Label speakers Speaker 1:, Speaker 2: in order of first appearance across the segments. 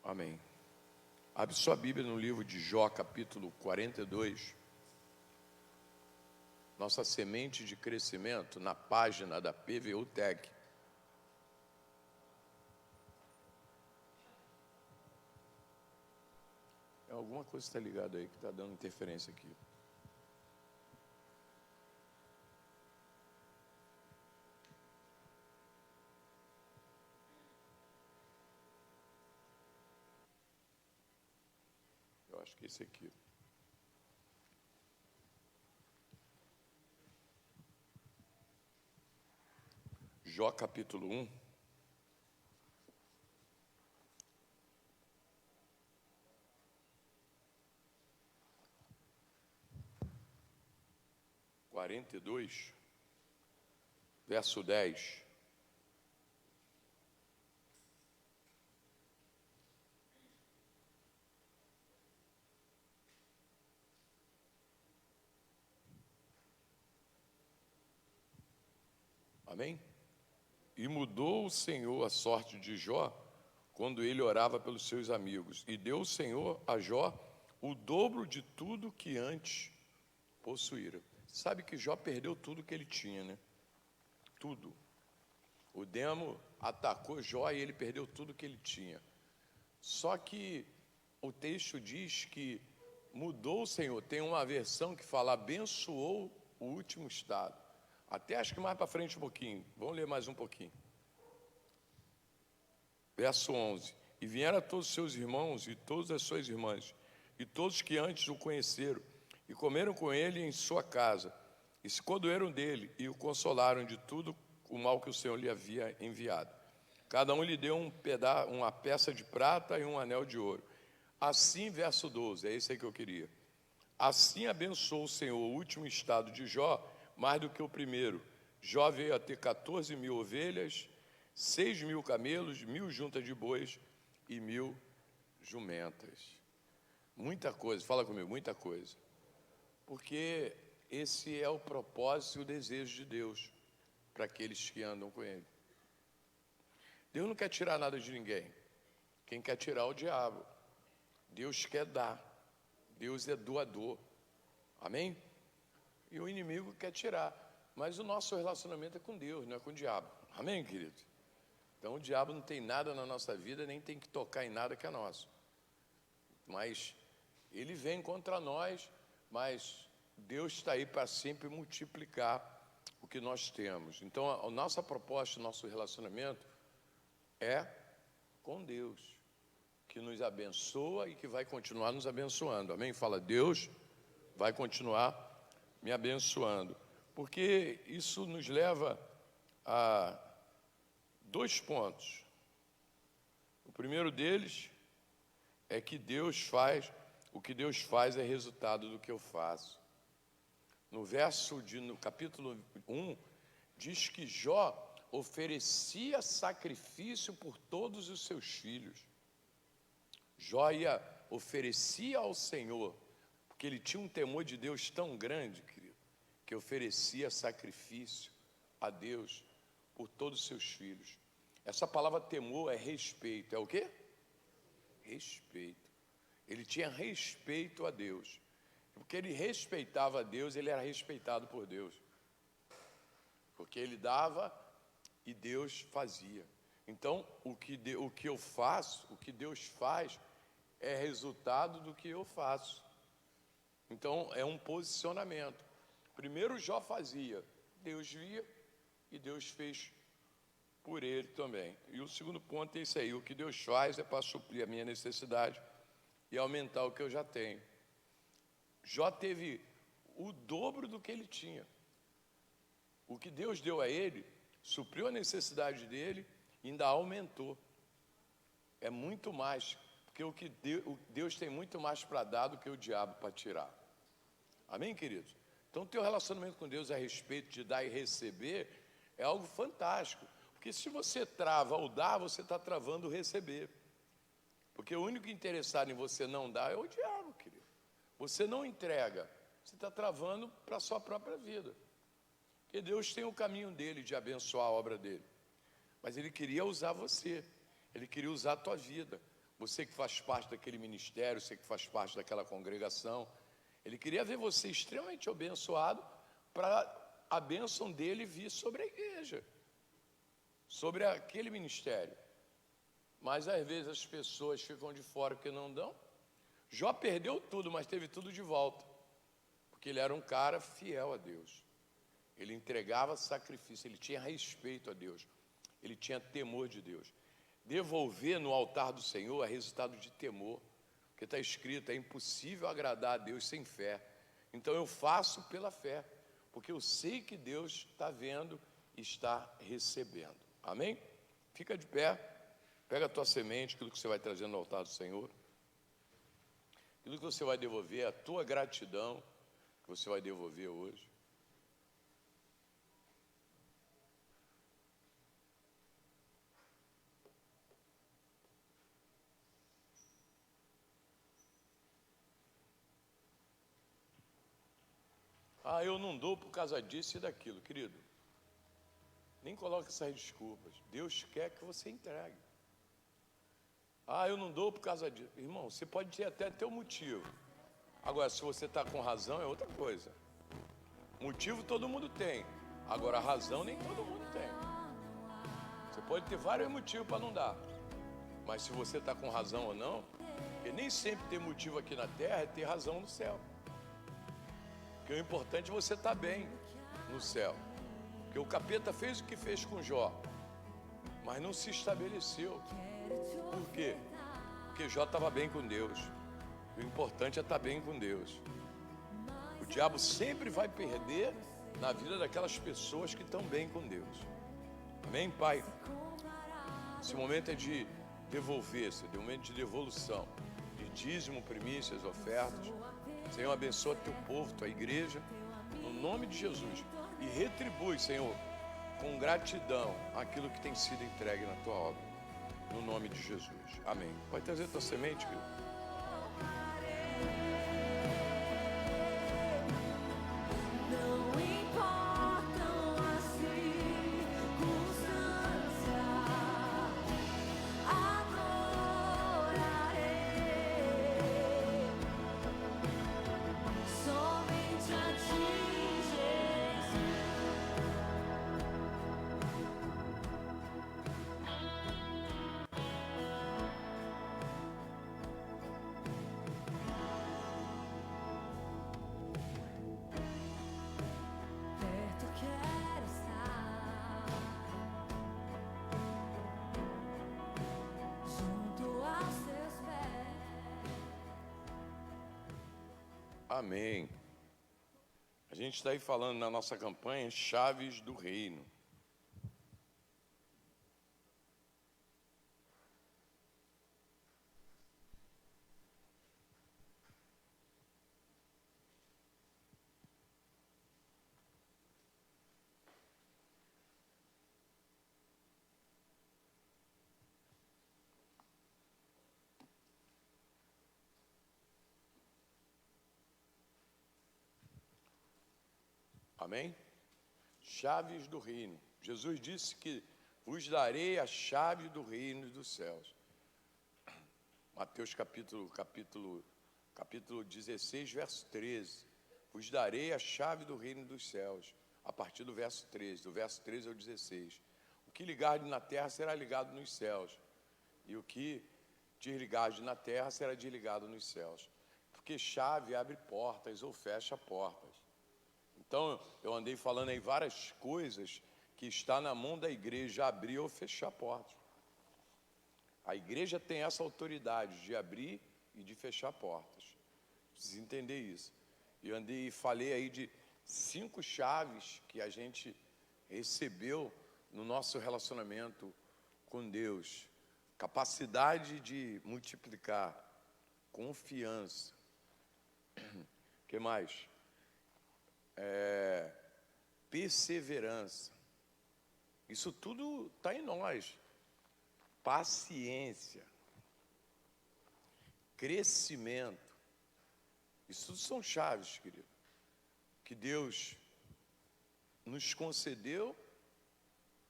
Speaker 1: Amém. Abre sua Bíblia no livro de Jó, capítulo 42. Nossa semente de crescimento na página da PVU Tech. Alguma coisa está ligada aí que está dando interferência aqui. Eu acho que esse aqui. Jó capítulo 1. Verso 10. Amém? E mudou o Senhor a sorte de Jó quando ele orava pelos seus amigos, e deu o Senhor a Jó o dobro de tudo que antes possuíra. Sabe que Jó perdeu tudo que ele tinha, né? Tudo. O demo atacou Jó e ele perdeu tudo que ele tinha. Só que o texto diz que mudou o Senhor. Tem uma versão que fala abençoou o último estado. Até acho que mais para frente um pouquinho. Vamos ler mais um pouquinho. Verso 11. E vieram todos os seus irmãos e todas as suas irmãs, e todos que antes o conheceram, e comeram com ele em sua casa, e se condoeram dele, e o consolaram de tudo o mal que o Senhor lhe havia enviado. Cada um lhe deu uma peça de prata e um anel de ouro. Assim, verso 12, é esse aí que eu queria. Assim abençoou o Senhor o último estado de Jó, mais do que o primeiro. Jó veio a ter 14.000 ovelhas, 6.000 camelos, 1.000 juntas de bois e 1.000 jumentas. Muita coisa, fala comigo, muita coisa. Porque esse é o propósito e o desejo de Deus para aqueles que andam com Ele. Deus não quer tirar nada de ninguém. Quem quer tirar é o diabo. Deus quer dar. Deus é doador. Amém? E o inimigo quer tirar. Mas o nosso relacionamento é com Deus, não é com o diabo. Amém, querido? Então o diabo não tem nada na nossa vida, nem tem que tocar em nada que é nosso. Mas ele vem contra nós, mas Deus está aí para sempre multiplicar o que nós temos. Então a nossa proposta, o nosso relacionamento é com Deus, que nos abençoa e que vai continuar nos abençoando. Amém? Fala, Deus vai continuar me abençoando. Porque isso nos leva a 2 pontos. O primeiro deles é que o que Deus faz é resultado do que eu faço. No capítulo 1, diz que Jó oferecia sacrifício por todos os seus filhos. Jó oferecia ao Senhor, porque ele tinha um temor de Deus tão grande, querido, que oferecia sacrifício a Deus por todos os seus filhos. Essa palavra temor é respeito. É o quê? Respeito. Ele tinha respeito a Deus. Porque ele respeitava a Deus, ele era respeitado por Deus. Porque ele dava e Deus fazia. Então, o que eu faço, o que Deus faz, é resultado do que eu faço. Então, é um posicionamento. Primeiro Jó fazia, Deus via e Deus fez por ele também. E o segundo ponto é isso aí, o que Deus faz é para suprir a minha necessidade e aumentar o que eu já tenho. Jó teve o dobro do que ele tinha. O que Deus deu a ele, supriu a necessidade dele e ainda aumentou. É muito mais, porque Deus tem muito mais para dar do que o diabo para tirar. Amém, queridos? Então, o teu relacionamento com Deus a respeito de dar e receber é algo fantástico. Porque se você trava o dar, você está travando o receber. Porque o único interessado em você não dar é o diabo, querido. Você não entrega, você está travando para a sua própria vida. Porque Deus tem o caminho dele de abençoar a obra dele. Mas ele queria usar você, ele queria usar a tua vida. você que faz parte daquele ministério, você que faz parte daquela congregação. Ele queria ver você extremamente abençoado para a bênção dele vir sobre a igreja, sobre aquele ministério. Mas às vezes as pessoas ficam de fora porque não dão. Jó perdeu tudo, mas teve tudo de volta, porque ele era um cara fiel a Deus. Ele entregava sacrifício, ele tinha respeito a Deus, ele tinha temor de Deus. Devolver no altar do Senhor é resultado de temor, porque está escrito, é impossível agradar a Deus sem fé. Então eu faço pela fé, porque eu sei que Deus está vendo e está recebendo. Amém? Fica de pé, pega a tua semente, aquilo que você vai trazendo no altar do Senhor, aquilo que você vai devolver, a tua gratidão que você vai devolver hoje. Ah, eu não dou por causa disso e daquilo, querido. Nem coloque essas desculpas. Deus quer que você entregue. Ah, eu não dou por causa disso. Irmão, você pode ter até teu motivo. Agora, se você está com razão, é outra coisa. Motivo todo mundo tem. Agora, razão nem todo mundo tem. Você pode ter vários motivos para não dar. Mas se você está com razão ou não, porque nem sempre ter motivo aqui na terra é ter razão no céu. Porque o importante é você estar bem no céu. Porque o capeta fez o que fez com Jó, mas não se estabeleceu. Por quê? Porque Jó estava bem com Deus. O importante é estar bem com Deus. O diabo sempre vai perder na vida daquelas pessoas que estão bem com Deus. Amém, Pai? Esse momento é de devolver, esse é um momento de devolução, de dízimo, primícias, ofertas. Senhor, abençoa teu povo, tua igreja, no nome de Jesus. E retribui, Senhor, com gratidão aquilo que tem sido entregue na tua obra. No nome de Jesus. Amém. Pode trazer tua semente, querido. Amém. A gente está aí falando na nossa campanha Chaves do Reino. Amém? Chaves do reino. Jesus disse que vos darei a chave do reino dos céus. Mateus capítulo 16, verso 13. Vos darei a chave do reino dos céus. A partir do verso 13. Do verso 13 ao 16. O que ligardes na terra será ligado nos céus. E o que desligardes na terra será desligado nos céus. Porque chave abre portas ou fecha portas. Então, eu andei falando aí várias coisas que está na mão da igreja, abrir ou fechar portas. A igreja tem essa autoridade de abrir e de fechar portas. Precisa entender isso. Eu andei e falei aí de 5 chaves que a gente recebeu no nosso relacionamento com Deus. Capacidade de multiplicar, confiança. O que mais? Perseverança. Isso tudo está em nós. Paciência, crescimento. Isso tudo são chaves, querido, que Deus nos concedeu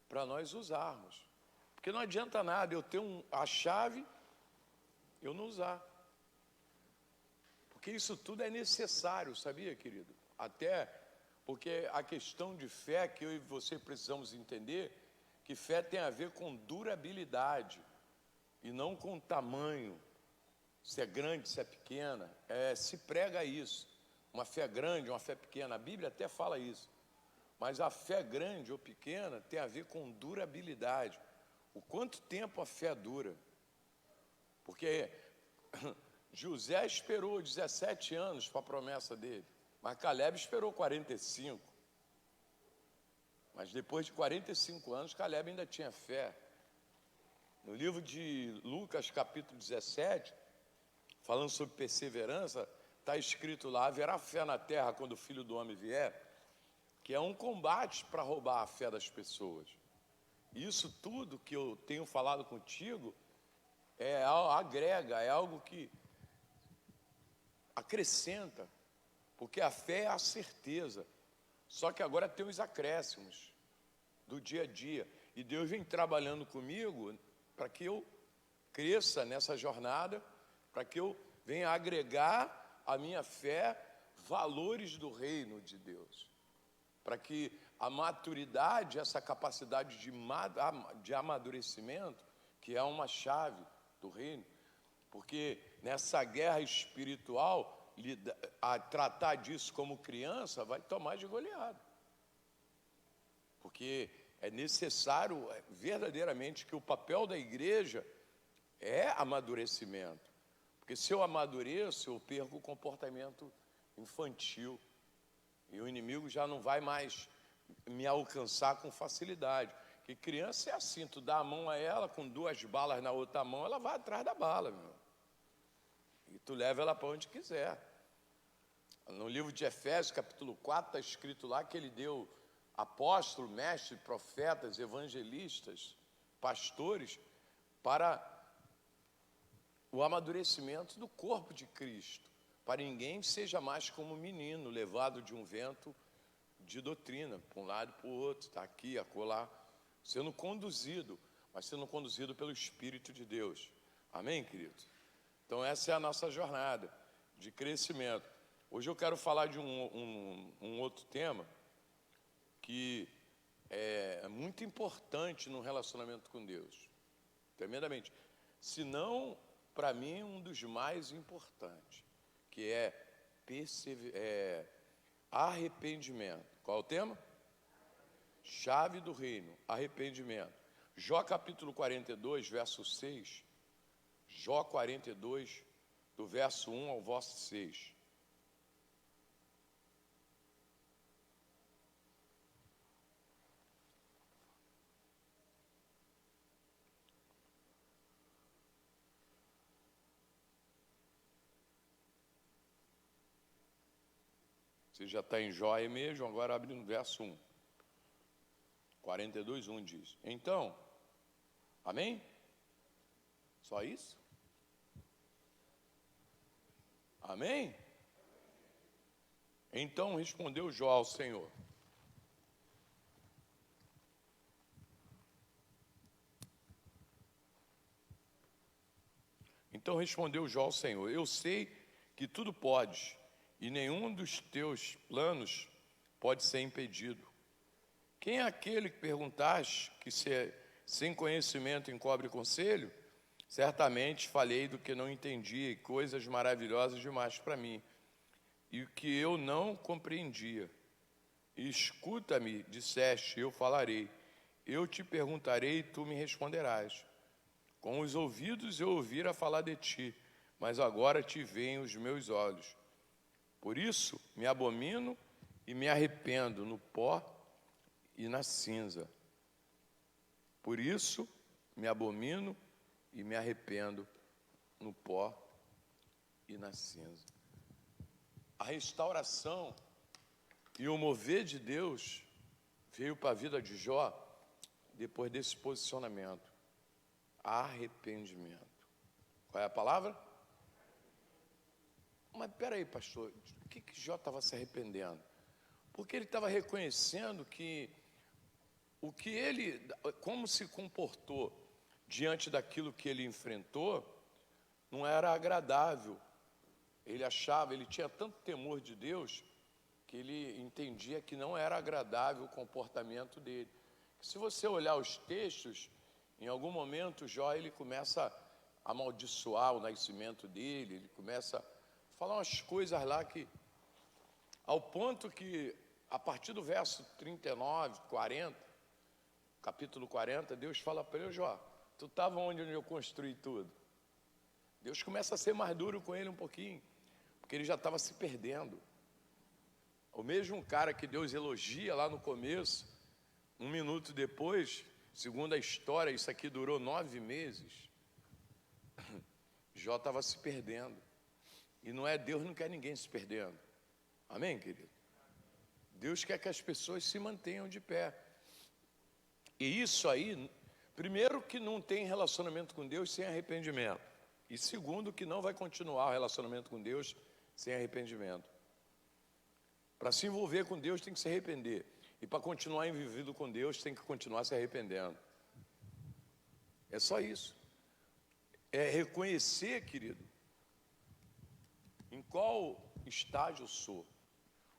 Speaker 1: para nós usarmos. Porque não adianta nada eu ter a chave eu não usar. Porque isso tudo é necessário, sabia, querido? Até porque a questão de fé que eu e você precisamos entender, que fé tem a ver com durabilidade e não com tamanho, se é grande, se é pequena. Se prega isso, uma fé grande, uma fé pequena, a Bíblia até fala isso. Mas a fé grande ou pequena tem a ver com durabilidade. O quanto tempo a fé dura? Porque José esperou 17 anos para a promessa dele, mas Caleb esperou 45. Mas depois de 45 anos, Caleb ainda tinha fé. No livro de Lucas, capítulo 17, falando sobre perseverança, está escrito lá: haverá fé na terra quando o Filho do Homem vier, que é um combate para roubar a fé das pessoas. Isso tudo que eu tenho falado contigo agrega, é algo que acrescenta, porque a fé é a certeza. Só que agora tem os acréscimos do dia a dia. E Deus vem trabalhando comigo para que eu cresça nessa jornada, para que eu venha agregar à minha fé valores do reino de Deus. Para que a maturidade, essa capacidade de amadurecimento, que é uma chave do reino, porque nessa guerra espiritual, a tratar disso como criança vai tomar de goleada. Porque é necessário verdadeiramente que o papel da igreja é amadurecimento. Porque se eu amadureço, eu perco o comportamento infantil. E o inimigo já não vai mais me alcançar com facilidade. Porque criança é assim, tu dá a mão a ela, com 2 balas na outra mão, ela vai atrás da bala, meu. E tu leva ela para onde quiser. No livro de Efésios, capítulo 4, está escrito lá que ele deu apóstolo, mestre, profetas, evangelistas, pastores, para o amadurecimento do corpo de Cristo, para ninguém seja mais como um menino, levado de um vento de doutrina, para um lado e para o outro, está aqui, acolá, sendo conduzido, mas sendo conduzido pelo Espírito de Deus. Amém, querido? Então essa é a nossa jornada de crescimento. Hoje eu quero falar de um outro tema que é muito importante no relacionamento com Deus, tremendamente. Se não, para mim, um dos mais importantes, que é arrependimento. Qual é o tema? Chave do reino, arrependimento. Jó capítulo 42, verso 6. Jó 42, do verso 1 ao verso 6. Você já está em Jó aí mesmo, agora abre no verso 1. 42, 1 diz: então, amém? Só isso? Amém? Então respondeu Jó ao Senhor: eu sei que tudo podes, e nenhum dos teus planos pode ser impedido. Quem é aquele que perguntaste que sem conhecimento encobre conselho? Certamente falei do que não entendia, e coisas maravilhosas demais para mim, e o que eu não compreendia. Escuta-me, disseste, eu falarei. Eu te perguntarei e tu me responderás. Com os ouvidos eu ouvira falar de ti, mas agora te veem os meus olhos. Por isso me abomino e me arrependo no pó e na cinza. Por isso me abomino e me arrependo no pó e na cinza. A restauração e o mover de Deus veio para a vida de Jó depois desse posicionamento. Arrependimento. Qual é a palavra? Mas peraí, pastor, o que Jó estava se arrependendo? Porque ele estava reconhecendo que como se comportou diante daquilo que ele enfrentou, não era agradável. Ele tinha tanto temor de Deus, que ele entendia que não era agradável o comportamento dele. Se você olhar os textos, em algum momento Jó ele começa a amaldiçoar o nascimento dele, ele começa a falar umas coisas lá que, ao ponto que, a partir do verso 39, 40, capítulo 40, Deus fala para ele: Jó, tu estava onde eu construí tudo? Deus começa a ser mais duro com ele um pouquinho, porque ele já estava se perdendo. O mesmo cara que Deus elogia lá no começo, um minuto depois, segundo a história, isso aqui durou 9 meses, Jó estava se perdendo. E não é, Deus não quer ninguém se perdendo. Amém, querido? Deus quer que as pessoas se mantenham de pé. E isso aí, primeiro, que não tem relacionamento com Deus sem arrependimento. E segundo, que não vai continuar o relacionamento com Deus sem arrependimento. Para se envolver com Deus tem que se arrepender. E para continuar envolvido com Deus tem que continuar se arrependendo. É só isso. É reconhecer, querido, em qual estágio eu sou,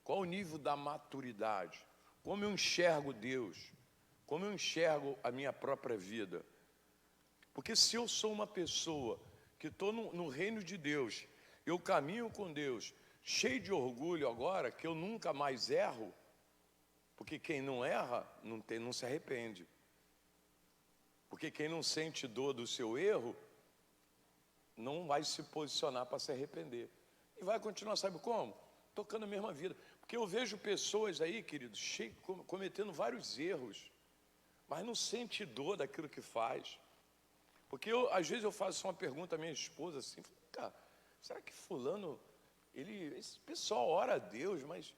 Speaker 1: qual o nível da maturidade, como eu enxergo Deus, como eu enxergo a minha própria vida. Porque se eu sou uma pessoa que estou no reino de Deus, eu caminho com Deus, cheio de orgulho agora, que eu nunca mais erro, porque quem não erra, não se arrepende. Porque quem não sente dor do seu erro, não vai se posicionar para se arrepender. E vai continuar, sabe como? Tocando a mesma vida. Porque eu vejo pessoas aí, queridos, cometendo vários erros, mas não sente dor daquilo que faz. Porque às vezes eu faço uma pergunta à minha esposa assim, cara, será que fulano, esse pessoal ora a Deus, mas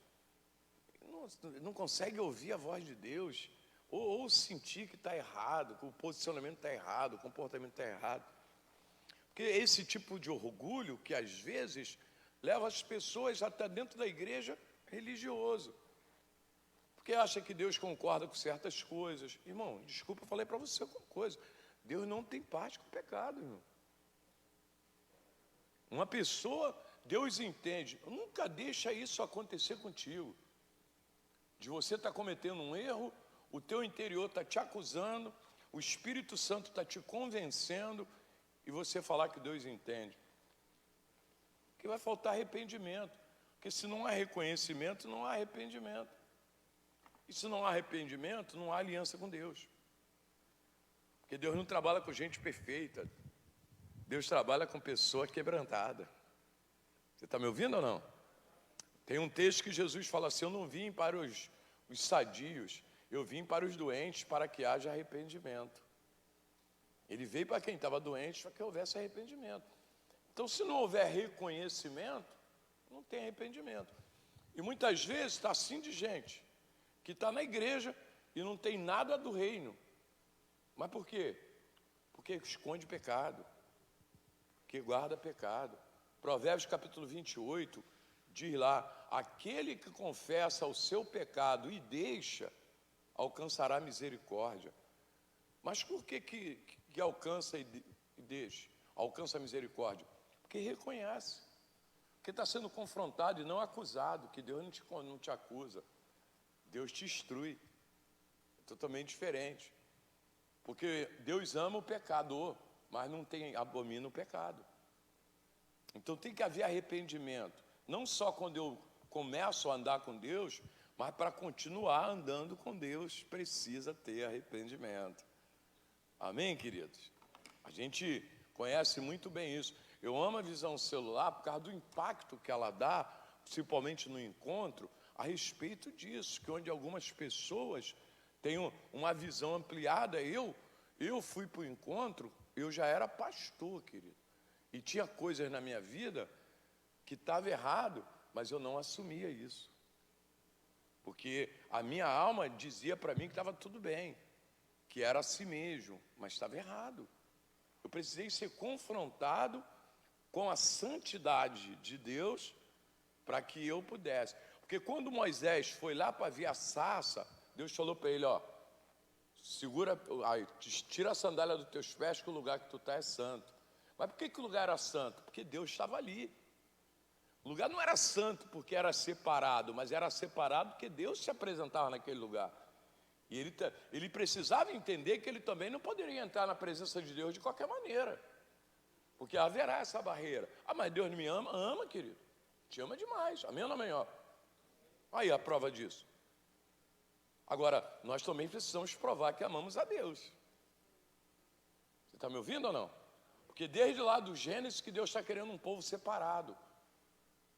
Speaker 1: não consegue ouvir a voz de Deus, ou sentir que está errado, que o posicionamento está errado, o comportamento está errado. Porque esse tipo de orgulho que às vezes leva as pessoas até dentro da igreja religioso, porque acha que Deus concorda com certas coisas. Irmão, desculpa, eu falei para você alguma coisa, Deus não tem parte com o pecado, irmão. Uma pessoa, Deus entende, nunca deixa isso acontecer contigo, de você estar cometendo um erro, o teu interior está te acusando, o Espírito Santo está te convencendo, e você falar que Deus entende. Porque vai faltar arrependimento, porque se não há reconhecimento, não há arrependimento. E se não há arrependimento, não há aliança com Deus. Porque Deus não trabalha com gente perfeita, Deus trabalha com pessoa quebrantada. Você está me ouvindo ou não? Tem um texto que Jesus fala assim: eu não vim para os sadios, eu vim para os doentes, para que haja arrependimento. Ele veio para quem estava doente, para que houvesse arrependimento. Então, se não houver reconhecimento, não tem arrependimento. E muitas vezes está assim de gente que está na igreja e não tem nada do reino. Mas por quê? Porque esconde pecado, que guarda pecado. Provérbios capítulo 28 diz lá: aquele que confessa o seu pecado e deixa, alcançará misericórdia. Mas por que alcança e deixa? Alcança a misericórdia? Porque reconhece, porque está sendo confrontado e não acusado, que Deus não te acusa, Deus te instrui. É totalmente diferente. Porque Deus ama o pecador, mas não abomina o pecado. Então tem que haver arrependimento, não só quando eu começo a andar com Deus, mas para continuar andando com Deus, precisa ter arrependimento. Amém, queridos? A gente conhece muito bem isso. Eu amo a visão celular por causa do impacto que ela dá, principalmente no encontro, a respeito disso, que onde algumas pessoas têm uma visão ampliada. Eu fui para o encontro, eu já era pastor, querido, e tinha coisas na minha vida que estava errado, mas eu não assumia isso, porque a minha alma dizia para mim que estava tudo bem, que era assim mesmo, mas estava errado. Eu precisei ser confrontado com a santidade de Deus para que eu pudesse. Porque quando Moisés foi lá para ver a sarça, Deus falou para ele: ó, segura, tira a sandália dos teus pés, que o lugar que tu está é santo. Mas por que o lugar era santo? Porque Deus estava ali. O lugar não era santo porque era separado, mas era separado porque Deus se apresentava naquele lugar. E ele precisava entender que ele também não poderia entrar na presença de Deus de qualquer maneira. Porque haverá essa barreira. Ah, mas Deus não me ama? Ama, querido. Te ama demais. Amém ou não, amém? Aí a prova disso. Agora, nós também precisamos provar que amamos a Deus. Você está me ouvindo ou não? Porque desde lá do Gênesis que Deus está querendo um povo separado.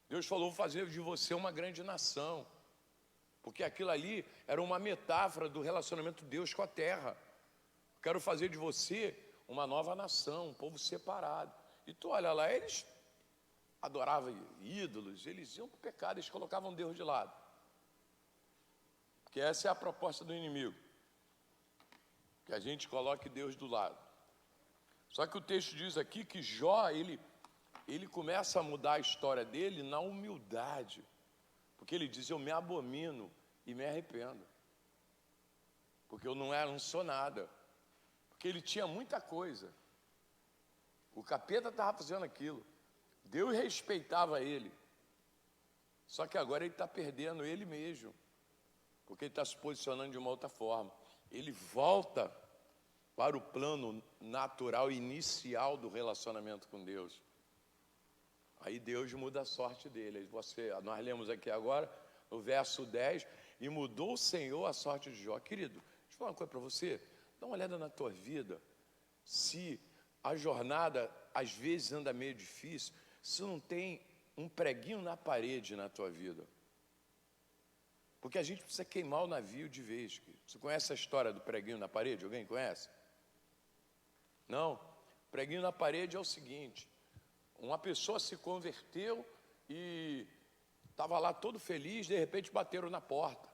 Speaker 1: Deus falou, vou fazer de você uma grande nação. Porque aquilo ali era uma metáfora do relacionamento de Deus com a terra. Quero fazer de você uma nova nação, um povo separado. E tu olha lá, eles adoravam ídolos, eles iam para o pecado, eles colocavam Deus de lado. Porque essa é a proposta do inimigo. Que a gente coloque Deus do lado. Só que o texto diz aqui que Jó, ele começa a mudar a história dele na humildade. Porque ele diz, eu me abomino e me arrependo. Porque eu não sou nada. Porque ele tinha muita coisa. O capeta estava fazendo aquilo. Deus respeitava ele. Só que agora ele está perdendo ele mesmo. Porque ele está se posicionando de uma outra forma. Ele volta para o plano natural inicial do relacionamento com Deus. Aí Deus muda a sorte dele. Nós lemos aqui agora, no verso 10, e mudou o Senhor a sorte de Jó. Querido, deixa eu falar uma coisa para você. Dá uma olhada na tua vida. Se a jornada às vezes anda meio difícil, se não tem um preguinho na parede na tua vida. Porque a gente precisa queimar o navio de vez. Você conhece a história do preguinho na parede? Alguém conhece? Não? Preguinho na parede é o seguinte. Uma pessoa se converteu e estava lá todo feliz, de repente bateram na porta.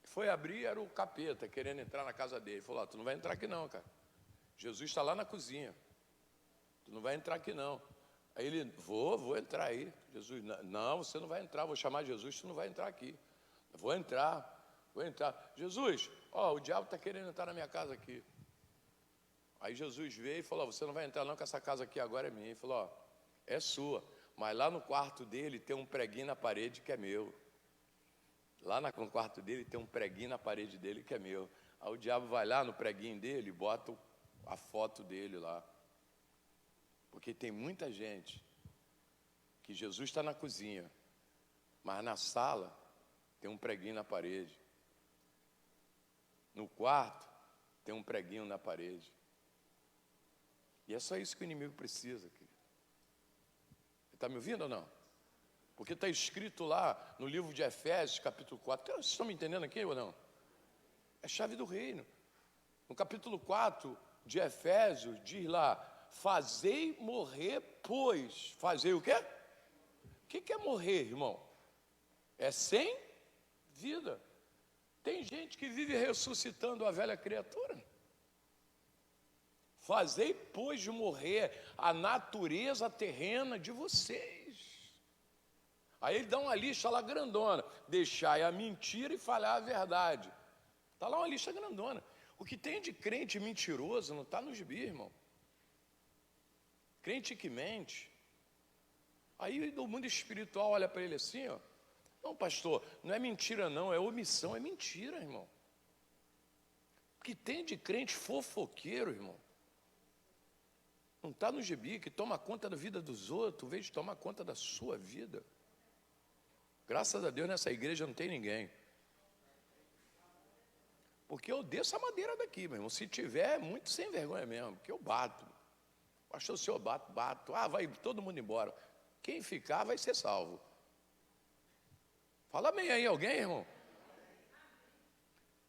Speaker 1: Foi abrir, era o capeta querendo entrar na casa dele. Falou, tu não vai entrar aqui não, cara. Jesus está lá na cozinha. Tu não vai entrar aqui não. Aí ele, vou entrar aí. Jesus, não, você não vai entrar, vou chamar Jesus, tu não vai entrar aqui. Vou entrar. Jesus, o diabo está querendo entrar na minha casa aqui. Aí Jesus veio e falou, você não vai entrar não, que essa casa aqui agora é minha. Ele falou, é sua, mas lá no quarto dele tem um preguinho na parede que é meu. Lá no quarto dele tem um preguinho na parede dele que é meu. Aí o diabo vai lá no preguinho dele e bota a foto dele lá. Porque tem muita gente que Jesus está na cozinha, mas na sala tem um preguinho na parede. No quarto tem um preguinho na parede. E é só isso que o inimigo precisa, querido. Está me ouvindo ou não? Porque está escrito lá no livro de Efésios, capítulo 4. Vocês estão me entendendo aqui ou não? É chave do reino. No capítulo 4 de Efésios, diz lá, fazei morrer, pois. Fazer o quê? O que é morrer, irmão? É sem vida. Tem gente que vive ressuscitando a velha criatura. Fazei, pois, de morrer a natureza terrena de vocês. Aí ele dá uma lista lá grandona. Deixai a mentira e falar a verdade. Está lá uma lista grandona. O que tem de crente mentiroso não está no gibi, irmão. Crente que mente. Aí o mundo espiritual olha para ele assim, ó. Não, pastor, não é mentira não, é omissão, é mentira, irmão. O que tem de crente fofoqueiro, irmão. Não está no gibi, que toma conta da vida dos outros, em vez de tomar conta da sua vida. Graças a Deus nessa igreja não tem ninguém. Porque eu desço a madeira daqui, meu irmão. Se tiver, é muito sem vergonha mesmo, porque eu bato. Pastor, o senhor bato. Vai todo mundo embora. Quem ficar vai ser salvo. Fala bem aí, alguém, irmão?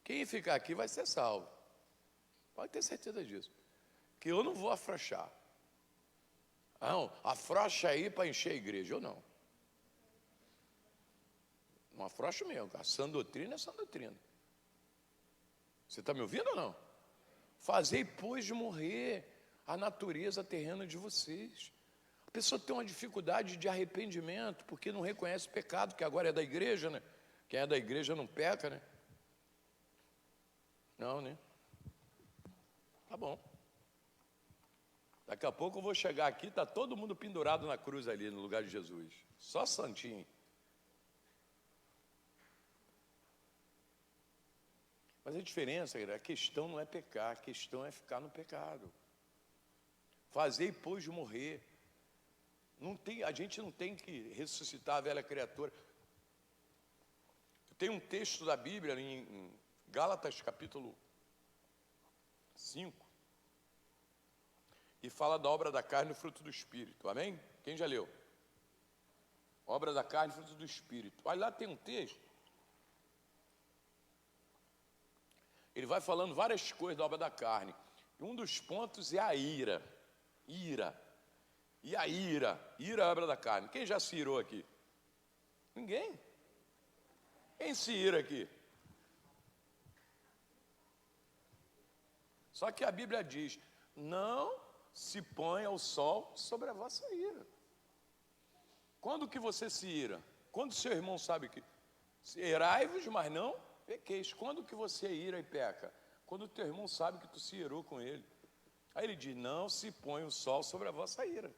Speaker 1: Quem ficar aqui vai ser salvo. Pode ter certeza disso. Que eu não vou afrouxar. Não, afrouxa aí para encher a igreja. Eu não. Não afrouxo mesmo. A sã doutrina é sã doutrina. Você está me ouvindo ou não? Fazei, pois, de morrer a natureza terrena de vocês. A pessoa tem uma dificuldade de arrependimento, porque não reconhece pecado, que agora é da igreja, né? Quem é da igreja não peca, né? Não, né? Tá bom. Daqui a pouco eu vou chegar aqui, está todo mundo pendurado na cruz ali, no lugar de Jesus. Só santinho. Mas a diferença, a questão não é pecar, a questão é ficar no pecado. Fazer e depois de morrer. A gente não tem que ressuscitar a velha criatura. Tem um texto da Bíblia em Gálatas capítulo 5, e fala da obra da carne e fruto do Espírito. Amém? Quem já leu? Obra da carne e fruto do Espírito. Olha lá, tem um texto. Ele vai falando várias coisas da obra da carne. E um dos pontos é a ira. Ira. E a ira. Ira é a obra da carne. Quem já se irou aqui? Ninguém. Quem se ira aqui? Só que a Bíblia diz: não se ponha o sol sobre a vossa ira. Quando que você se ira? Quando seu irmão sabe que... Irai-vos, mas não pequeis. Quando que você ira e peca? Quando o teu irmão sabe que tu se irou com ele. Aí ele diz: não se põe o sol sobre a vossa ira.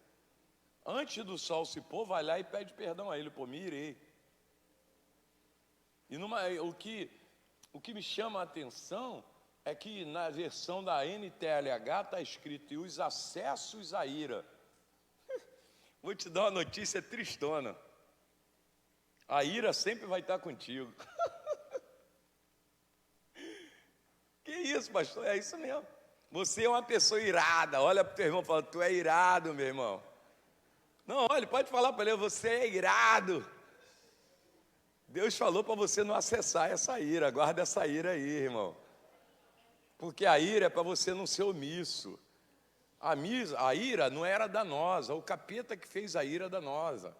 Speaker 1: Antes do sol se pôr, vai lá e pede perdão a ele. Pô, me irei. E o que me chama a atenção é que na versão da NTLH está escrito: e os acessos à ira. Vou te dar uma notícia tristona. A ira sempre vai estar contigo. Que isso, pastor? É isso mesmo. Você é uma pessoa irada. Olha para o teu irmão e fala: tu é irado, meu irmão. Não, olha, pode falar para ele: você é irado. Deus falou para você não acessar essa ira. Guarda essa ira aí, irmão. Porque a ira é para você não ser omisso. A ira não era danosa. O capeta que fez a ira danosa.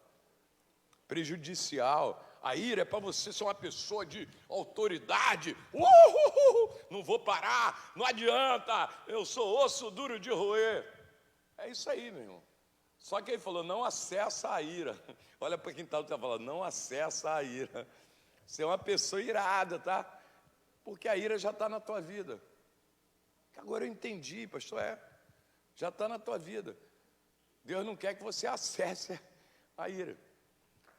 Speaker 1: Prejudicial. A ira é para você ser uma pessoa de autoridade. Não vou parar, não adianta, eu sou osso duro de roer. É isso aí, meu irmão. Só que ele falou: não acessa a ira. Olha para quem está falando: não acessa a ira. Você é uma pessoa irada, tá? Porque a ira já está na tua vida. Agora eu entendi, pastor, já está na tua vida. Deus não quer que você acesse a ira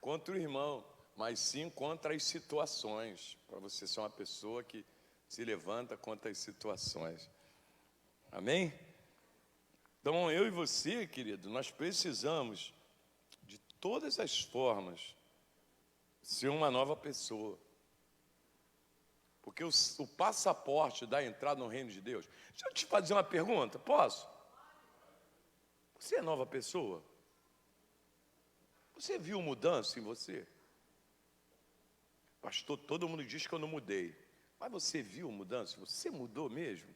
Speaker 1: contra o irmão, mas sim contra as situações, para você ser uma pessoa que se levanta contra as situações. Amém? Então, eu e você, querido, nós precisamos, de todas as formas, ser uma nova pessoa. Porque o passaporte da entrada no reino de Deus... Deixa eu te fazer uma pergunta, posso? Você é nova pessoa? Você viu mudança em você? Pastor, todo mundo diz que eu não mudei. Mas você viu mudança? Você mudou mesmo?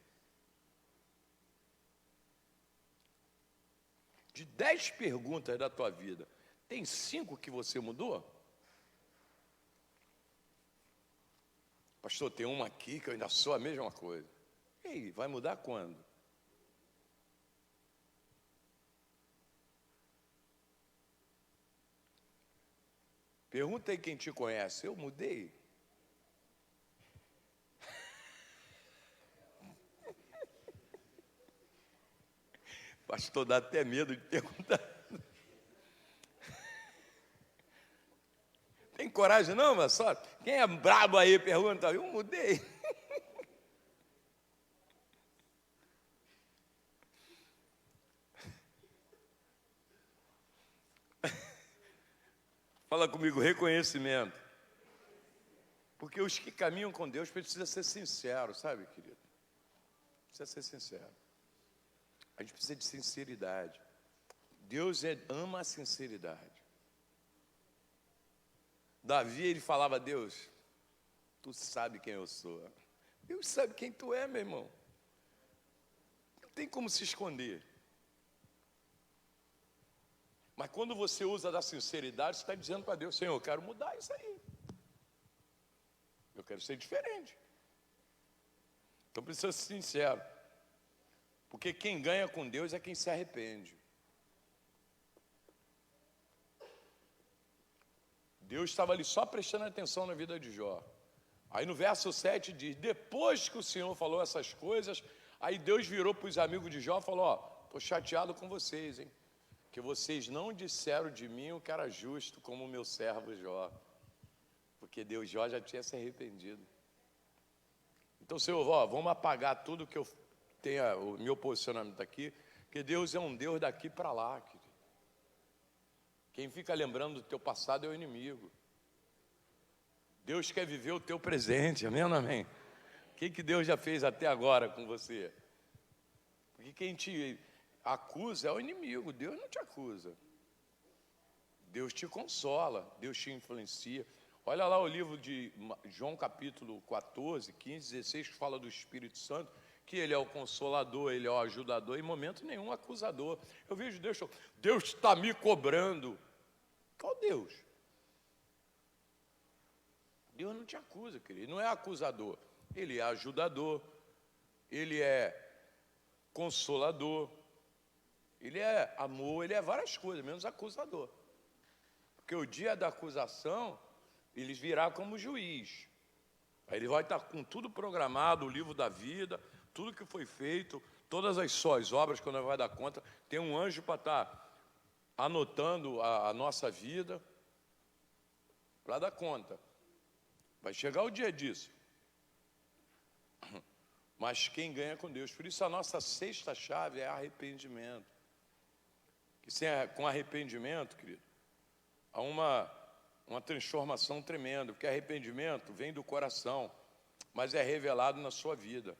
Speaker 1: De 10 perguntas da tua vida, tem 5 que você mudou? Pastor, tem uma aqui que eu ainda sou a mesma coisa. Ei, vai mudar quando? Pergunta aí quem te conhece. Eu mudei? Pastor, dá até medo de perguntar. Tem coragem não, mas só quem é brabo aí pergunta: eu mudei. Fala comigo: reconhecimento. Porque os que caminham com Deus precisam ser sinceros, sabe, querido? Precisa ser sincero. A gente precisa de sinceridade. Deus ama a sinceridade. Davi, ele falava: a Deus, tu sabe quem eu sou. Deus sabe quem tu é, meu irmão. Não tem como se esconder. Mas quando você usa da sinceridade, você está dizendo para Deus: Senhor, eu quero mudar isso aí. Eu quero ser diferente. Então precisa ser sincero. Porque quem ganha com Deus é quem se arrepende. Deus estava ali só prestando atenção na vida de Jó. Aí no verso 7 diz: depois que o Senhor falou essas coisas, aí Deus virou para os amigos de Jó e falou: ó, Estou chateado com vocês, hein? Que vocês não disseram de mim o que era justo, como o meu servo Jó. Porque Deus, Jó já tinha se arrependido. Então, Senhor, vamos apagar tudo que eu tenha, o meu posicionamento aqui, porque Deus é um Deus daqui para lá, querido. Quem fica lembrando do teu passado é o inimigo. Deus quer viver o teu presente, amém ou não amém? O que Deus já fez até agora com você? Porque quem te acusa é o inimigo, Deus não te acusa. Deus te consola, Deus te influencia. Olha lá o livro de João capítulo 14, 15, 16, que fala do Espírito Santo, que ele é o consolador, ele é o ajudador, em momento nenhum acusador. Eu vejo Deus está me cobrando. Qual Deus? Deus não te acusa, querido, ele não é acusador, ele é ajudador, ele é consolador, ele é amor, ele é várias coisas, menos acusador. Porque o dia da acusação, ele virá como juiz. Aí ele vai estar com tudo programado, o livro da vida, tudo que foi feito, todas as suas obras, quando ele vai dar conta, tem um anjo para estar anotando a nossa vida, para dar conta. Vai chegar o dia disso. Mas quem ganha com Deus? Por isso a nossa sexta chave é arrependimento. Que com arrependimento, querido, há uma transformação tremenda. Porque arrependimento vem do coração, mas é revelado na sua vida.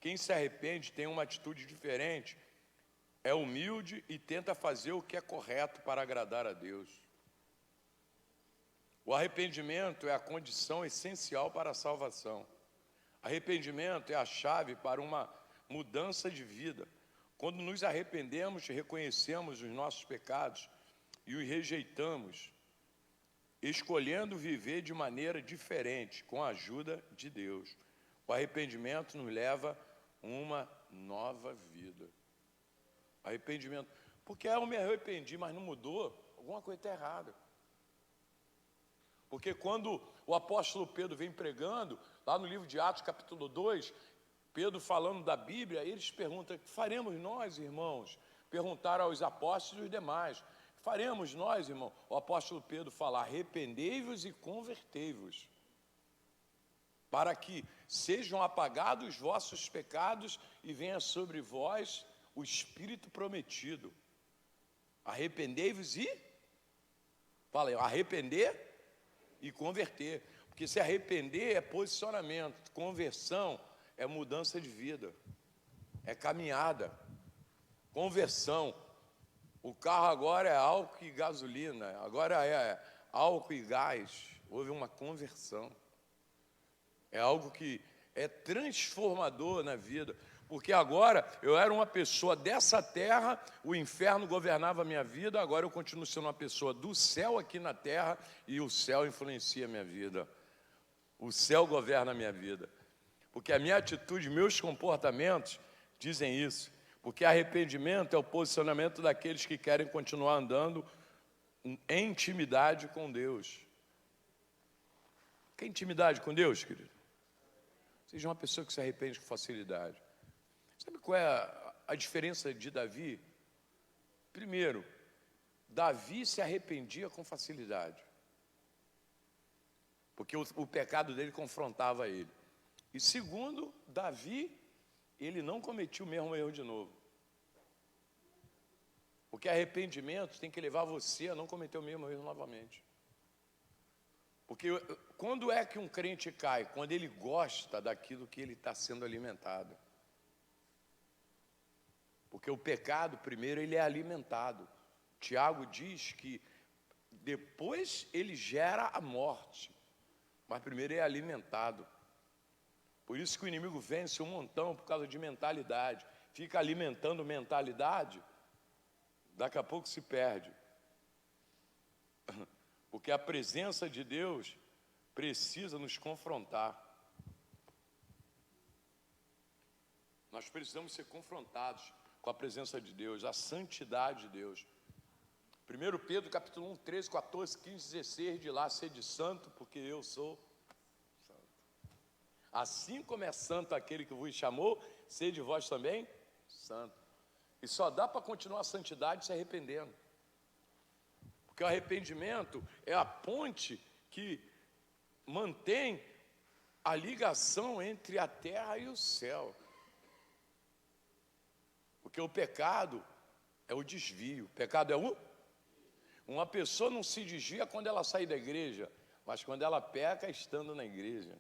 Speaker 1: Quem se arrepende tem uma atitude diferente, é humilde e tenta fazer o que é correto para agradar a Deus. O arrependimento é a condição essencial para a salvação. Arrependimento é a chave para uma mudança de vida. Quando nos arrependemos, reconhecemos os nossos pecados e os rejeitamos, escolhendo viver de maneira diferente, com a ajuda de Deus. O arrependimento nos leva a uma nova vida. Arrependimento. Porque eu me arrependi, mas não mudou, alguma coisa está errada. Porque quando o apóstolo Pedro vem pregando, lá no livro de Atos, capítulo 2, Pedro falando da Bíblia, eles perguntam: que faremos nós, irmãos? Perguntaram aos apóstolos e os demais: faremos nós, irmão? O apóstolo Pedro fala: arrependei-vos e convertei-vos, para que sejam apagados os vossos pecados e venha sobre vós o Espírito prometido. Arrependei-vos e... Fala aí, arrepender e converter. Porque se arrepender é posicionamento, conversão é mudança de vida, é caminhada. Conversão, o carro agora é álcool e gasolina, agora é álcool e gás. Houve uma conversão. É algo que é transformador na vida. Porque agora eu era uma pessoa dessa terra, o inferno governava a minha vida, agora eu continuo sendo uma pessoa do céu aqui na terra e o céu influencia a minha vida. O céu governa a minha vida. Porque a minha atitude, meus comportamentos dizem isso. Porque arrependimento é o posicionamento daqueles que querem continuar andando em intimidade com Deus. Que intimidade com Deus, querido? Seja uma pessoa que se arrepende com facilidade. Sabe qual é a diferença de Davi? Primeiro, Davi se arrependia com facilidade, porque o pecado dele confrontava ele. E segundo, Davi, ele não cometia o mesmo erro de novo. Porque arrependimento tem que levar você a não cometer o mesmo erro novamente. Porque quando é que um crente cai? Quando ele gosta daquilo que ele está sendo alimentado. Porque o pecado, primeiro, ele é alimentado. Tiago diz que depois ele gera a morte, mas primeiro é alimentado. Por isso que o inimigo vence um montão por causa de mentalidade. Fica alimentando mentalidade, daqui a pouco se perde. Porque a presença de Deus precisa nos confrontar. Nós precisamos ser confrontados com a presença de Deus, a santidade de Deus. 1 Pedro capítulo 1, 13, 14, 15, 16, de lá: sede santo, porque eu sou santo. Assim como é santo aquele que vos chamou, sede vós também santo. E só dá para continuar a santidade se arrependendo. Porque o arrependimento é a ponte que mantém a ligação entre a terra e o céu. Porque o pecado é o desvio. O pecado é o... Uma pessoa não se desvia quando ela sai da igreja, mas quando ela peca estando na igreja.